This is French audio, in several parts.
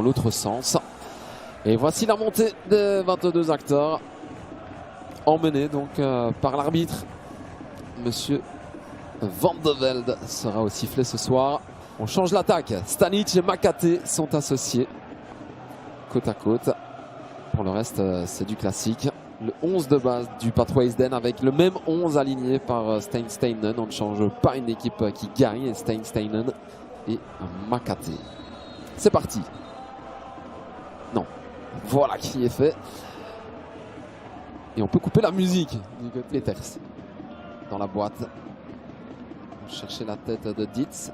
l'autre sens. Et voici la montée des 22 acteurs, emmenés donc par l'arbitre. Monsieur Van de Velde sera au sifflet ce soir. On change l'attaque. Stanic et Makate sont associés côte à côte. Pour le reste, c'est du classique. Le 11 de base du Patwaisden avec le même 11 aligné par Steinsteinen. On ne change pas une équipe qui gagne. Steinsteinen et Makate. C'est parti. Non. Voilà qui est fait. Et on peut couper la musique du côté Peters. Dans la boîte. On chercher la tête de Dietz.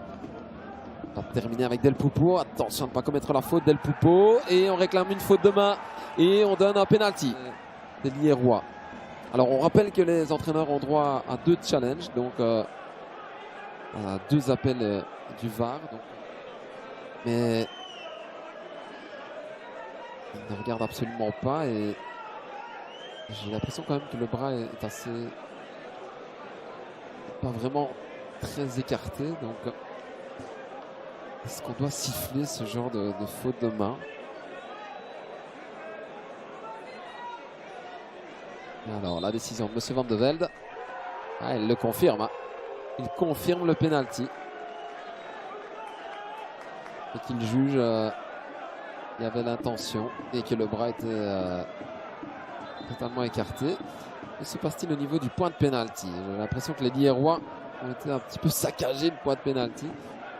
On va terminer avec Del Pupo. Attention à ne pas commettre la faute Del Pupo. Et on réclame une faute de main. Et on donne un penalty. Des Liérois. Alors on rappelle que les entraîneurs ont droit à 2 challenges. Donc à 2 appels du VAR. Donc. Mais il ne regarde absolument pas. Et j'ai l'impression quand même que le bras est assez... pas vraiment très écarté. Donc est-ce qu'on doit siffler ce genre de faute de main? Alors la décision de M. Van de Velde. Ah, il le confirme. Hein. Il confirme le penalty. Et qu'il juge il y avait l'intention et que le bras était totalement écarté. Que se passe-t-il au niveau du point de penalty? J'ai l'impression que les Liérois ont été un petit peu saccagés le point de penalty.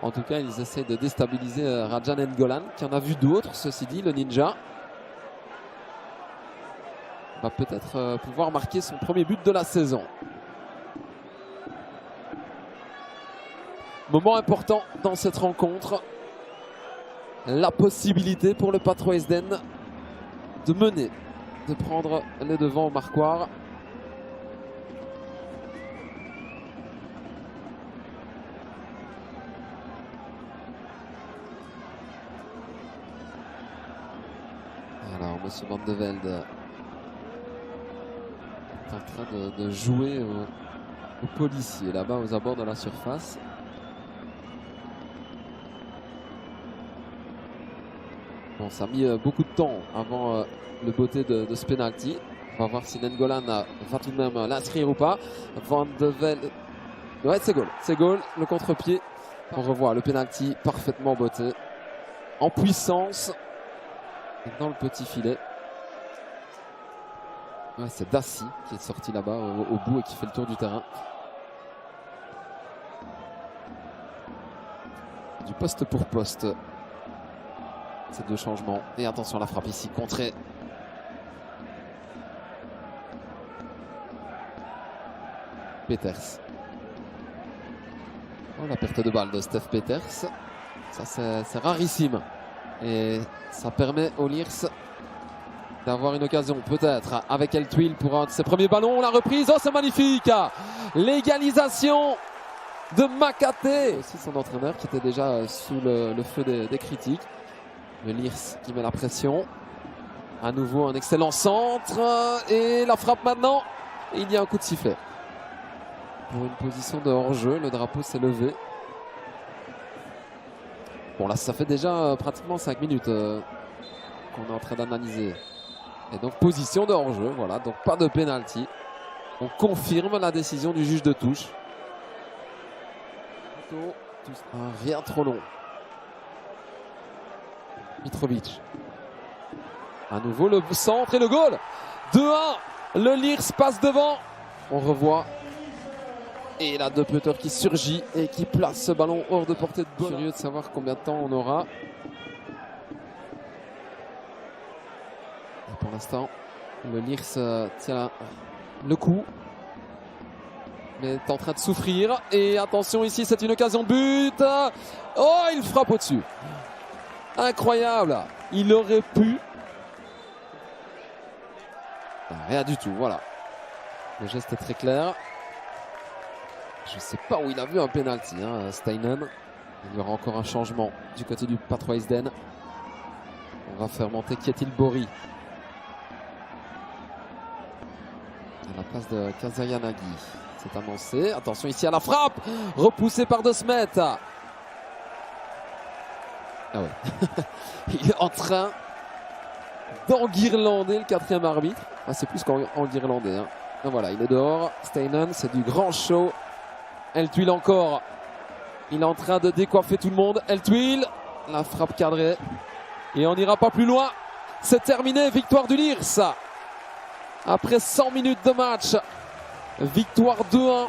En tout cas, ils essayent de déstabiliser Rajan N'Golan, qui en a vu d'autres, ceci dit, le ninja. Va peut-être pouvoir marquer son premier but de la saison. Moment important dans cette rencontre. La possibilité pour le Patwaisden de mener, de prendre les devants au marquoir. Alors, M. Van de Velde est en train de jouer aux policiers là-bas aux abords de la surface. Bon, ça a mis beaucoup de temps avant le beauté de ce penalty. On va voir si N'Golan va tout de même l'inscrire ou pas. Van de Velde. Ouais, c'est goal. C'est goal. Le contre-pied. On revoit le penalty parfaitement botté. En puissance. Dans le petit filet. Ouais, c'est Dassy qui est sorti là-bas au bout et qui fait le tour du terrain. Du poste pour poste. Ces 2 changements. Et attention à la frappe ici, contrée. Peters. Oh, la perte de balle de Stef Peters. Ça, c'est rarissime. Et ça permet aux Liers d'avoir une occasion, peut-être, avec El Tuil pour un de ses premiers ballons. La reprise, oh, c'est magnifique! L'égalisation de Makate. Aussi son entraîneur qui était déjà sous le feu des critiques. Le Liers qui met la pression. À nouveau un excellent centre. Et la frappe maintenant. Et il y a un coup de sifflet. Pour une position de hors-jeu, le drapeau s'est levé. Bon là ça fait déjà pratiquement 5 minutes qu'on est en train d'analyser. Et donc position de hors-jeu, voilà. Donc pas de penalty. On confirme la décision du juge de touche. Rien trop long. Mitrovic. À nouveau le centre et le goal. 2-1. Le Liers passe devant. On revoit. Et là, De Peuter qui surgit et qui place ce ballon hors de portée de Bola. Curieux de savoir combien de temps on aura. Et pour l'instant, le Liers tient le coup. Mais est en train de souffrir. Et attention ici, c'est une occasion de but. Oh, il frappe au-dessus. Incroyable. Il aurait pu. Rien du tout, voilà. Le geste est très clair. Je ne sais pas où il a vu un penalty, hein, Steinen. Il y aura encore un changement du côté du Patwaisden. On va faire monter Kjetil Borg à la place de Kazayanagi. C'est annoncé. Attention ici à la frappe. Repoussé par De Smet. Ah ouais. Il est en train d'enguirlander le quatrième arbitre. Ah, c'est plus qu'enguirlander. Hein. Ah, voilà, il est dehors. Steinen, c'est du grand show. Eltuil encore. Il est en train de décoiffer tout le monde. Eltuil, la frappe cadrée. Et on n'ira pas plus loin. C'est terminé, victoire du Lierse. Après 100 minutes de match. Victoire 2-1